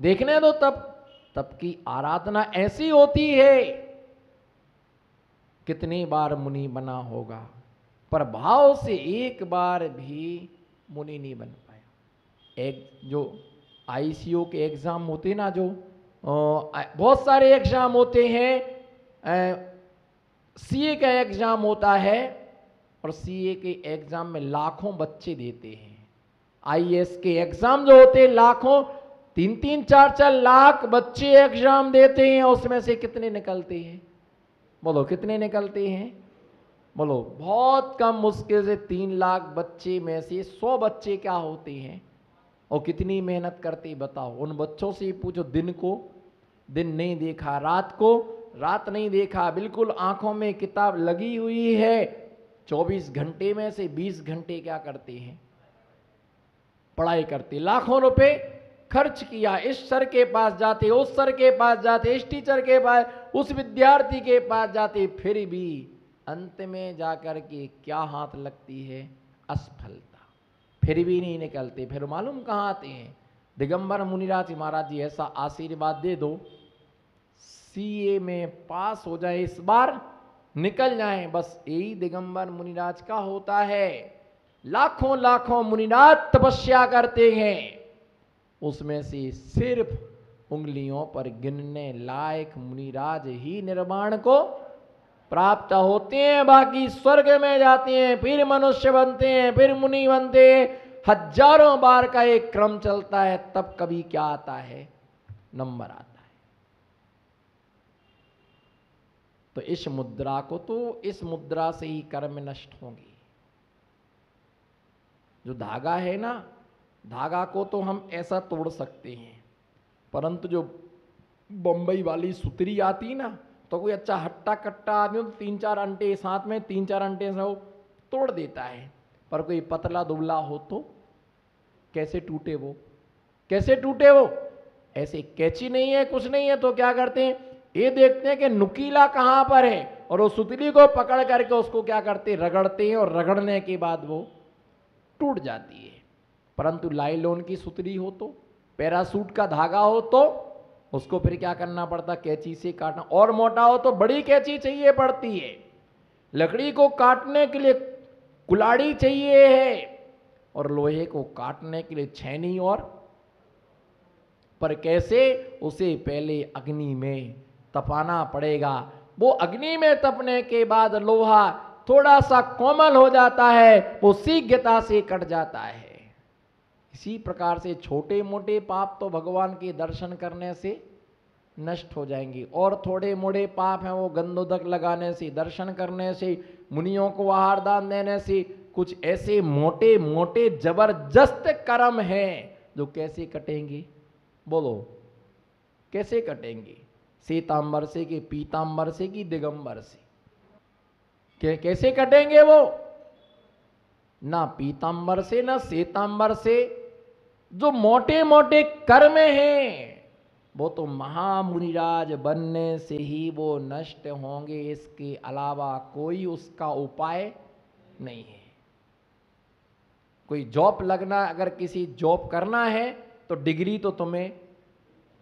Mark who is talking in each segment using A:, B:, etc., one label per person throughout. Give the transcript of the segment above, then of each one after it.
A: देखने दो तप। तप की आराधना ऐसी होती है, कितनी बार मुनि बना होगा, पर भाव से एक बार भी मुनि नहीं बन पाया। एक जो आईसीयू के एग्जाम होते हैं ना, जो बहुत सारे एग्जाम होते हैं, सीए का एग्जाम होता है, और सीए के एग्जाम में लाखों बच्चे देते हैं। आईएएस के एग्जाम जो होते हैं, लाखों 3-3, 4-4 लाख बच्चे एग्जाम देते हैं, उसमें से कितने निकलते हैं? बोलो कितने निकलते हैं? बोलो बहुत कम, मुश्किल से 3 लाख बच्चे में से 100 बच्चे क्या होते हैं, और कितनी मेहनत करते बताओ। उन बच्चों से पूछो, दिन को दिन नहीं देखा, रात को रात नहीं देखा, बिल्कुल आंखों में किताब लगी हुई है, 24 घंटे में से 20 घंटे क्या करते हैं? पढ़ाई करते। लाखों रुपए खर्च किया, इस सर के पास जाते, उस सर के पास जाते, इस टीचर के पास, उस विद्यार्थी के पास जाते, फिर भी अंत में जाकर के क्या हाथ लगती है? असफलता। फिर भी नहीं निकलते। फिर मालूम कहाँ आते हैं? दिगंबर मुनिराज महाराज जी ऐसा आशीर्वाद दे दो, सीए में पास हो जाए, इस बार निकल जाए, बस यही दिगंबर मुनिराज का होता है। लाखों लाखों मुनिराज तपस्या करते हैं, उसमें से सिर्फ उंगलियों पर गिनने लायक मुनिराज ही निर्वाण को प्राप्त होते हैं। बाकी स्वर्ग में जाते हैं, फिर मनुष्य बनते हैं, फिर मुनि बनते हैं। हजारों बार का एक क्रम चलता है, तब कभी क्या आता है? नंबर आता है। तो इस मुद्रा को, तो इस मुद्रा से ही कर्म नष्ट होंगे। जो धागा है ना, धागा को तो हम ऐसा तोड़ सकते हैं, परंतु जो बंबई वाली सुतरी आती ना, तो कोई अच्छा हट्टा कट्टा आदमी हो तो 3-4 अंटे साथ में, 3-4 अंटे से वो तोड़ देता है, पर कोई पतला दुबला हो तो कैसे टूटे वो? कैसे टूटे वो? ऐसे कैची नहीं है, कुछ नहीं है, तो क्या करते हैं, ये देखते हैं कि नुकीला कहां पर है, और वो सुतली को पकड़ करके उसको क्या करते हैं? रगड़ते हैं, और रगड़ने के बाद वो टूट जाती है। परंतु लाइलॉन की सुतली हो तो, पैरासूट का धागा हो तो, उसको फिर क्या करना पड़ता? कैंची से काटना। और मोटा हो तो बड़ी कैंची चाहिए पड़ती है। लकड़ी को काटने के लिए कुल्हाड़ी चाहिए है, और लोहे को काटने के लिए छेनी। और पर कैसे? उसे पहले अग्नि में तपाना पड़ेगा। वो अग्नि में तपने के बाद लोहा थोड़ा सा कोमल हो जाता है, वो शीघ्रता से कट जाता है। इसी प्रकार से छोटे मोटे पाप तो भगवान के दर्शन करने से नष्ट हो जाएंगे, और थोड़े मोड़े पाप हैं वो गंधोदक लगाने से, दर्शन करने से, मुनियों को आहार दान देने से, कुछ ऐसे मोटे मोटे जबरदस्त कर्म हैं जो कैसे कटेंगे? बोलो कैसे कटेंगे? श्वेतांबर से कि पीतांबर से कि दिगंबर से? कैसे कटेंगे वो? ना पीतांबर से ना श्वेतांबर से। जो मोटे मोटे कर्म हैं वो तो महामुनिराज बनने से ही वो नष्ट होंगे, इसके अलावा कोई उसका उपाय नहीं है। कोई जॉब लगना, अगर किसी जॉब करना है तो डिग्री तो तुम्हें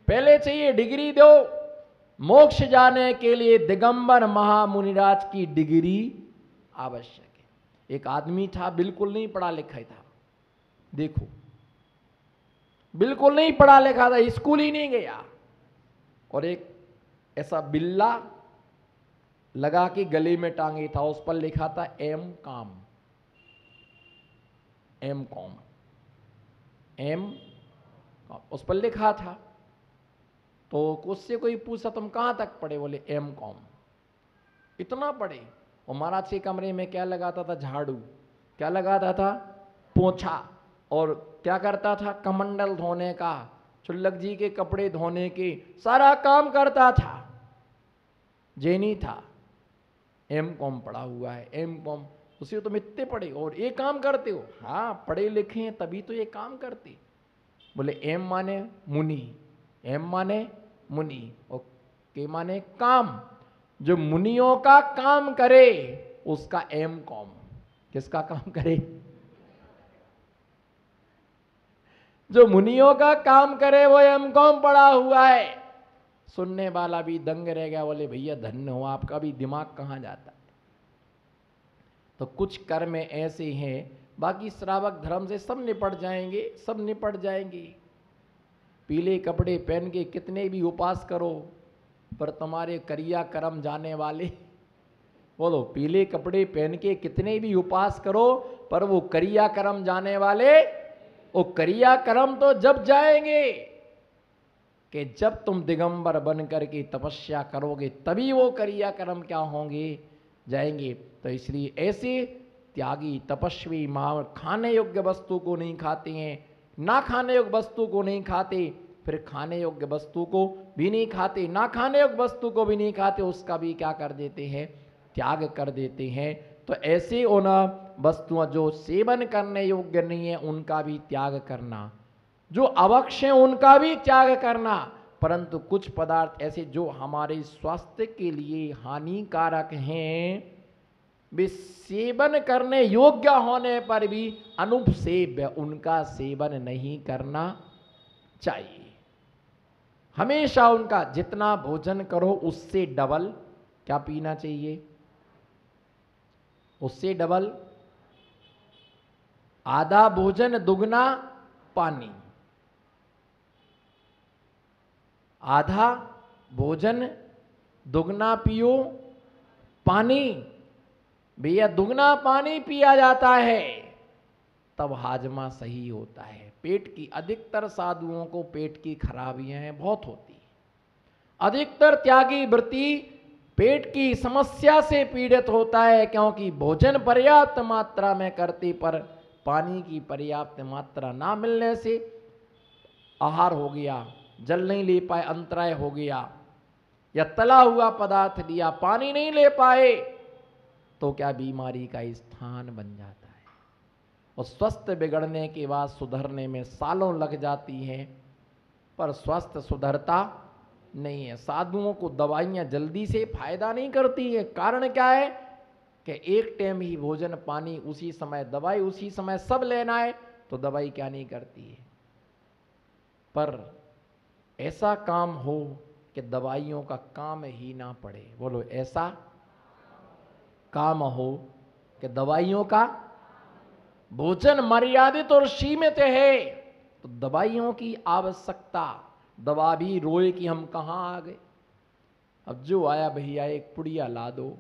A: पहले चाहिए, डिग्री दो। मोक्ष जाने के लिए दिगंबर महामुनिराज की डिग्री आवश्यक है। एक आदमी था, बिल्कुल नहीं पढ़ा लिखा था, देखो बिल्कुल नहीं पढ़ा लिखा था, स्कूल ही नहीं गया, और एक ऐसा बिल्ला लगा के गले में टांगे था, उस पर लिखा था M com, M com, M उस पर लिखा था। तो उससे कोई पूछा तुम कहां तक पढ़े? बोले एम कॉम। इतना पढ़े? और महाराज के कमरे में क्या लगाता था? झाड़ू। क्या लगाता था? पोछा। और क्या करता था? कमंडल धोने का, चुल्लक जी के कपड़े धोने के, सारा काम करता था। जैनी था, एम कॉम पढ़ा हुआ है, एम कॉम। उसे तुम इतने पढ़े और ये काम करते हो? हाँ पढ़े लिखे हैं तभी तो ये काम करते। बोले एम माने मुनि, एम माने मुनि, और के माने काम। जो मुनियों का काम करे उसका एम कॉम। किसका काम करे? जो मुनियों का काम करे वो एमकॉम पढ़ा हुआ है। सुनने वाला भी दंग रह गया, बोले भैया धन्य हो, आपका भी दिमाग कहाँ जाता है। तो कुछ कर्म ऐसे हैं, बाकी श्रावक धर्म से सब निपट जाएंगे, सब निपट जाएंगे। पीले कपड़े पहन के कितने भी उपास करो, पर तुम्हारे करिया कर्म जाने वाले, बोलो पीले कपड़े पहन के कितने भी उपास करो, पर वो करिया कर्म जाने वाले, वो करिया कर्म तो जब जाएंगे कि जब तुम दिगंबर बन करके तपस्या करोगे, तभी वो करिया कर्म क्या होंगे, जाएंगे। तो इसलिए ऐसे त्यागी तपस्वी मां खाने योग्य वस्तु को नहीं खाते हैं, ना खाने योग्य वस्तु को नहीं खाते, फिर खाने योग्य वस्तु को भी नहीं खाते, ना खाने योग्य वस्तु को भी नहीं खाते, उसका भी क्या कर देते हैं, त्याग कर देते हैं। तो ऐसे उन वस्तुओं जो सेवन करने योग्य नहीं है उनका भी त्याग करना, जो अवक्ष है उनका भी त्याग करना। परंतु कुछ पदार्थ ऐसे जो हमारे स्वास्थ्य के लिए हानिकारक हैं, वे सेवन करने योग्य होने पर भी अनुपसेव्य, उनका सेवन नहीं करना चाहिए। हमेशा उनका जितना भोजन करो उससे डबल क्या पीना चाहिए, उससे डबल। आधा भोजन दुगना पानी, आधा भोजन दुगना पियो पानी। भैया दुगना पानी पिया जाता है तब हाजमा सही होता है। पेट की अधिकतर साधुओं को पेट की खराबियां बहुत होती है। अधिकतर त्यागी व्रती पेट की समस्या से पीड़ित होता है, क्योंकि भोजन पर्याप्त मात्रा में करते पर पानी की पर्याप्त मात्रा ना मिलने से आहार हो गया, जल नहीं ले पाए, अंतराय हो गया, या तला हुआ पदार्थ लिया पानी नहीं ले पाए, तो क्या बीमारी का स्थान बन जाता है। और स्वस्थ बिगड़ने के बाद सुधरने में सालों लग जाती हैं, पर स्वस्थ सुधरता नहीं है। साधुओं को दवाइयां जल्दी से फायदा नहीं करती है। कारण क्या है कि एक टाइम ही भोजन पानी उसी समय, दवाई उसी समय, सब लेना है, तो दवाई क्या नहीं करती है। पर ऐसा काम हो कि दवाइयों का काम ही ना पड़े, बोलो ऐसा काम हो कि दवाइयों का, भोजन मर्यादित और सीमित है तो दवाइयों की आवश्यकता, दवा भी रोए कि हम कहाँ आ गए। अब जो आया भैया एक पुड़िया ला दो,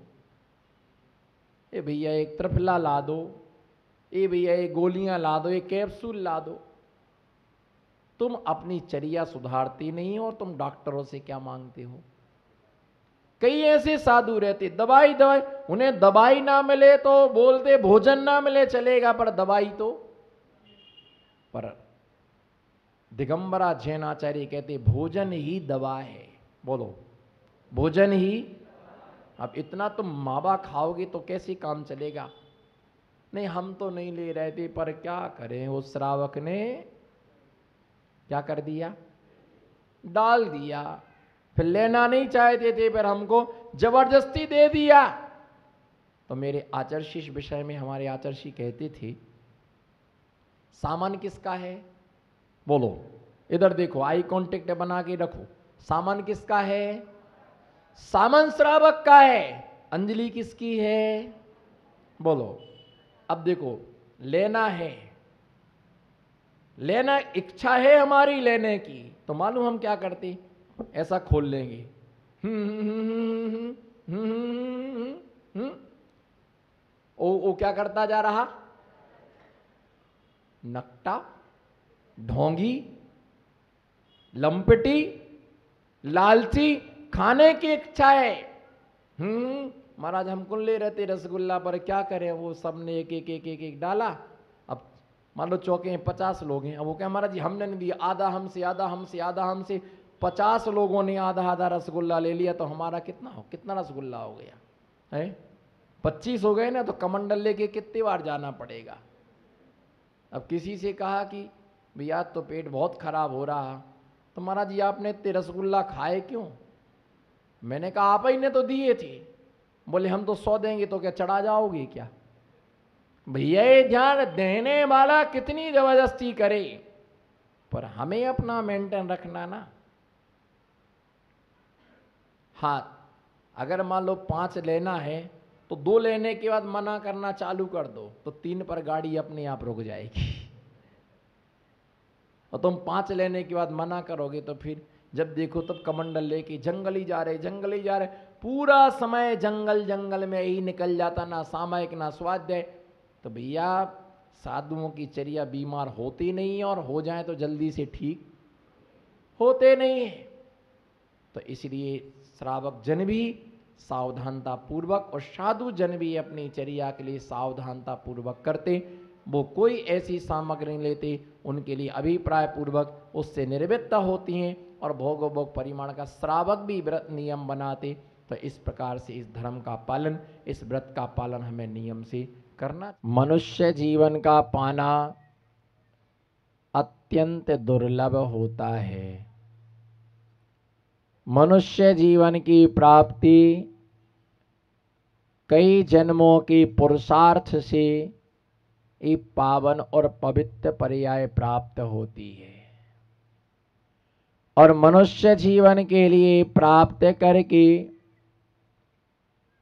A: ए भैया एक त्रिफला ला दो, ए भैया एक गोलियां ला दो, एक कैप्सूल ला दो। तुम अपनी चर्या सुधारती नहीं हो और तुम डॉक्टरों से क्या मांगते हो। कई ऐसे साधु रहते दवाई दवाई, उन्हें दवाई ना मिले तो बोलते भोजन ना मिले चलेगा, पर दवाई तो। पर दिगंबरा जैन आचार्य कहते भोजन ही दवा है, बोलो भोजन ही। अब इतना तुम मावा खाओगे तो कैसे काम चलेगा। नहीं हम तो नहीं ले रहे थे, पर क्या करें, उस श्रावक ने क्या कर दिया, डाल दिया। फिर लेना नहीं चाहते थे, पर हमको जबरदस्ती दे दिया। तो मेरे आचर्षि इस विषय में, हमारे आचर्षि कहते थे सामान किसका है, बोलो इधर देखो, आई कांटेक्ट बना के रखो। सामान किसका है, सामान श्रावक का है। अंजलि किसकी है, बोलो। अब देखो लेना है, लेना इच्छा है हमारी लेने की, तो मालूम हम क्या करते, ऐसा खोल लेंगे, ओ क्या करता जा रहा, नकटा, ढोंगी, लंपटी, लालची, खाने की इच्छा है। महाराज हमको ले रहते रसगुल्ला, पर क्या करें, वो सबने एक एक एक एक एक डाला। अब मान लो चौके हैं 50 लोग हैं, अब वो क्या महाराज जी हमने नहीं दिया, आधा हमसे, आधा हमसे, आधा हमसे। 50 लोगों ने आधा आधा रसगुल्ला ले लिया, तो हमारा कितना रसगुल्ला हो गया है, 25 हो गए ना। तो कमंडल लेके कितनी बार जाना पड़ेगा। अब किसी से कहा कि भैया तो पेट बहुत खराब हो रहा, तो महाराज जी आपने इतने रसगुल्ला खाए क्यों। मैंने कहा आप ही ने तो दिए थे। बोले हम तो 100 देंगे, तो क्या चढ़ा जाओगे क्या। भैया ये ध्यान देने वाला कितनी जबरदस्ती करे, पर हमें अपना मेंटेन रखना ना। हाँ, अगर मान लो 5 लेना है तो 2 लेने के बाद मना करना चालू कर दो तो 3 पर गाड़ी अपने आप रुक जाएगी। और तुम 5 लेने के बाद मना करोगे तो फिर जब देखो तब कमंडल लेके जंगल ही जा रहे, पूरा समय जंगल जंगल में ही निकल जाता, ना सामायिक ना स्वाध्याय। तो भैया साधुओं की चर्या बीमार होती नहीं है, और हो जाए तो जल्दी से ठीक होते नहीं है। तो इसलिए श्रावक जन भी सावधानता पूर्वक और साधु जन भी अपनी चर्या के लिए सावधानता पूर्वक करते। वो कोई ऐसी सामग्री लेते उनके लिए अभिप्राय पूर्वक उससे निर्वृत्त होती हैं, और भोग परिमाण का श्रावक भी व्रत नियम बनाते। तो इस प्रकार से इस धर्म का पालन, इस व्रत का पालन हमें नियम से करना। मनुष्य जीवन का पाना अत्यंत दुर्लभ होता है। मनुष्य जीवन की प्राप्ति कई जन्मों की पुरुषार्थ से एक पावन और पवित्र पर्याय प्राप्त होती है, और मनुष्य जीवन के लिए प्राप्त करके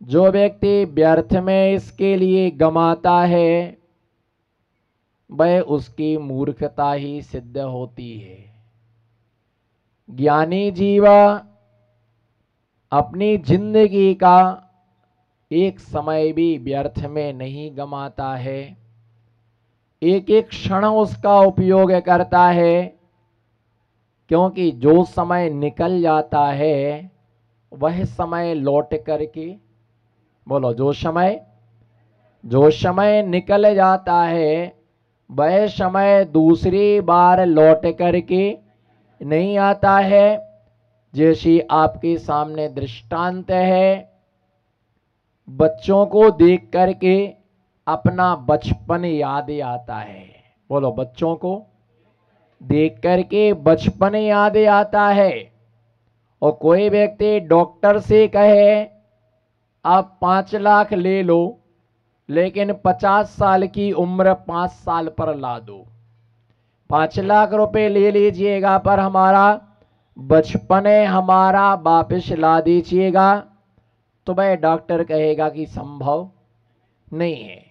A: जो व्यक्ति व्यर्थ में इसके लिए गमाता है वह उसकी मूर्खता ही सिद्ध होती है। ज्ञानी जीवा अपनी जिंदगी का एक समय भी व्यर्थ में नहीं गमाता है, एक एक क्षण उसका उपयोग करता है, क्योंकि जो समय निकल जाता है वह समय लौट करके, बोलो, जो समय निकल जाता है वह समय दूसरी बार लौट करके नहीं आता है। जैसी आपके सामने दृष्टांत है, बच्चों को देख करके अपना बचपन याद आता है। बोलो, बच्चों को देख करके बचपन याद आता है। और कोई व्यक्ति डॉक्टर से कहे आप 5 लाख ले लो, लेकिन 50 साल की उम्र 5 साल पर ला दो, 5 लाख रुपए ले लीजिएगा पर हमारा बचपन हमारा वापस ला दीजिएगा, तो वह डॉक्टर कहेगा कि संभव नहीं है।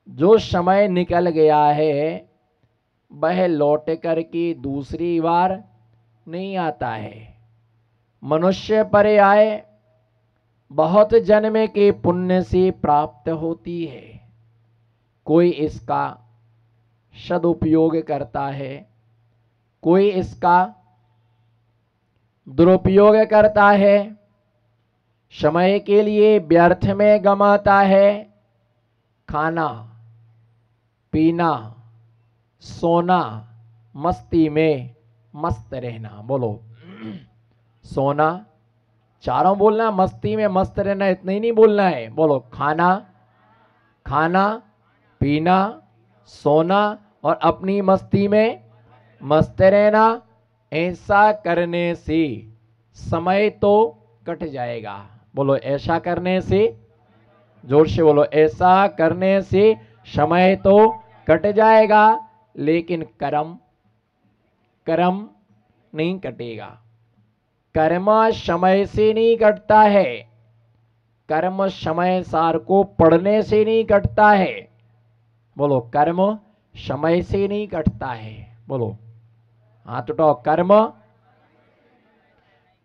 A: जो समय निकल गया है वह लौट करके दूसरी बार नहीं आता है। मनुष्य पर्याय बहुत जन्म के पुण्य से प्राप्त होती है। कोई इसका सदुपयोग करता है, कोई इसका दुरुपयोग करता है, समय के लिए व्यर्थ में गमाता है। खाना पीना सोना, मस्ती में मस्त रहना। बोलो, सोना, चारों बोलना, मस्ती में मस्त रहना इतना ही नहीं बोलना है। बोलो, खाना पीना सोना और अपनी मस्ती में मस्त रहना। ऐसा करने से समय तो कट जाएगा। बोलो, ऐसा करने से, जोर से बोलो, ऐसा करने से समय तो कट जाएगा, लेकिन कर्म नहीं कटेगा। कर्म समय से नहीं कटता है, कर्म समय सार को पढ़ने से नहीं कटता है। बोलो, कर्म समय से नहीं कटता है। बोलो, हाथ उठाओ।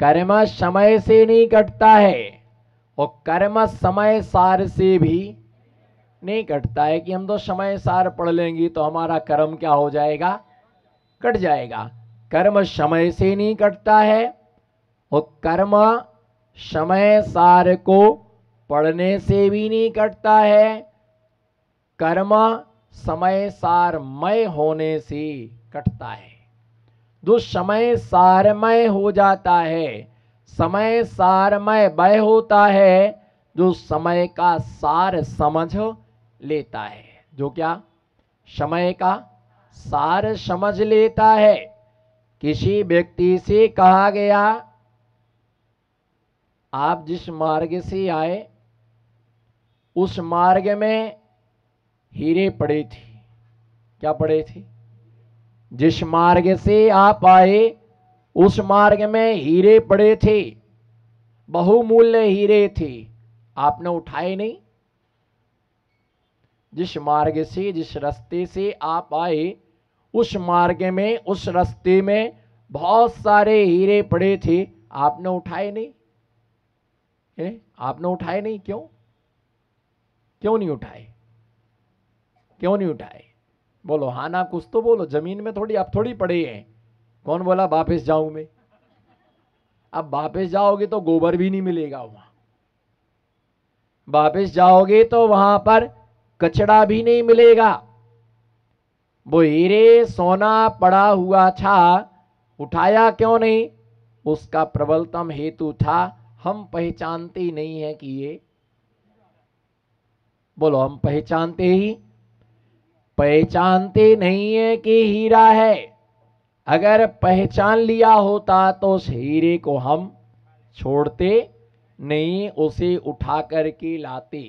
A: कर्म समय से नहीं कटता है, और कर्म समय सार से भी नहीं कटता है कि हम तो समय सार पढ़ लेंगे तो हमारा कर्म क्या हो जाएगा, कट जाएगा। कर्म समय से नहीं कटता है, और कर्म समय सार को पढ़ने से भी नहीं कटता है। कर्म समय सारमय होने से कटता है। जो समय सारमय हो जाता है, समय सारमय वह होता है जो समय का सार समझ लेता है। जो क्या? समय का सार समझ लेता है। किसी व्यक्ति से कहा गया, आप जिस मार्ग से आए उस मार्ग में हीरे पड़े थे। क्या पड़े थे? जिस मार्ग से आप आए उस मार्ग में हीरे पड़े थे, बहुमूल्य हीरे थे, आपने उठाए नहीं। जिस मार्ग से, जिस रास्ते से आप आए उस मार्ग में, उस रास्ते में बहुत सारे हीरे पड़े थे, आपने उठाए नहीं। आपने उठाए नहीं, क्यों? क्यों नहीं उठाए? क्यों नहीं उठाए? बोलो हाँ ना, कुछ तो बोलो। जमीन में थोड़ी आप थोड़ी पड़े हैं। कौन बोला वापस जाऊं मैं? अब वापस जाओगे तो गोबर भी नहीं मिलेगा वहां, वापस जाओगे तो वहां पर कचड़ा भी नहीं मिलेगा। वो हीरे सोना पड़ा हुआ था, उठाया क्यों नहीं? उसका प्रबलतम हेतु था हम पहचानते ही नहीं है कि ये, बोलो हम पहचानते नहीं है कि हीरा है। अगर पहचान लिया होता तो उस हीरे को हम छोड़ते नहीं, उसे उठा करके लाते।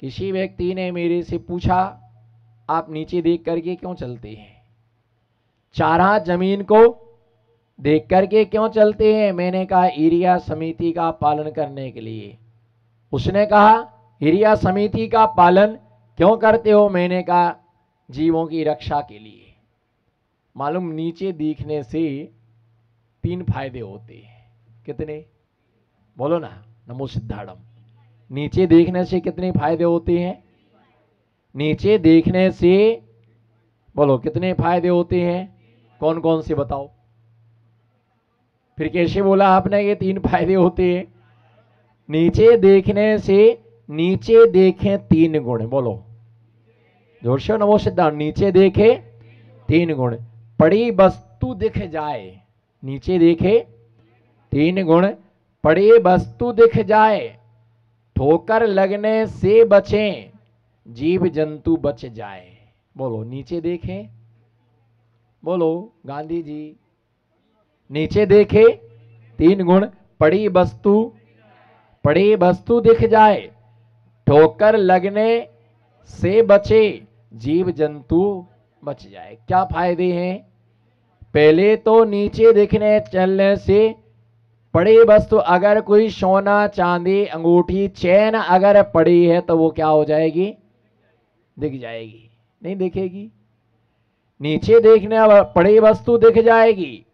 A: किसी व्यक्ति ने मेरे से पूछा, आप नीचे देख करके क्यों चलते हैं? चार हाथ जमीन को देख करके क्यों चलते हैं? मैंने कहा एरिया समिति का पालन करने के लिए। उसने कहा एरिया समिति का पालन क्यों करते हो? मैंने कहा जीवों की रक्षा के लिए। मालूम, नीचे दिखने से 3 फायदे होते हैं। कितने? बोलो ना, नमो सिद्धाड़म। नीचे देखने से कितने फायदे होते हैं? नीचे देखने से बोलो कितने फायदे होते हैं? कौन कौन से बताओ? फिर कैसे बोला आपने ये 3 फायदे होते हैं? नीचे देखने से, नीचे देखें 3 गुण। बोलो जोर से, नमो सिद्धांत। नीचे देखे 3 गुण। पड़ी वस्तु दिख जाए, नीचे देखे 3 गुण। पड़ी वस्तु दिख जाए, ठोकर लगने से बचें, जीव जंतु बच जाए। बोलो नीचे देखें, बोलो गांधी जी। नीचे देखे 3 गुण। पड़ी वस्तु दिख जाए, ठोकर लगने से बचे, जीव जंतु बच जाए। क्या फायदे हैं? पहले तो नीचे दिखने चलने से पड़ी वस्तु, अगर कोई सोना चांदी अंगूठी चैन अगर पड़ी है तो वो क्या हो जाएगी? दिख जाएगी, नहीं दिखेगी। नीचे देखने पड़ी वस्तु दिख जाएगी,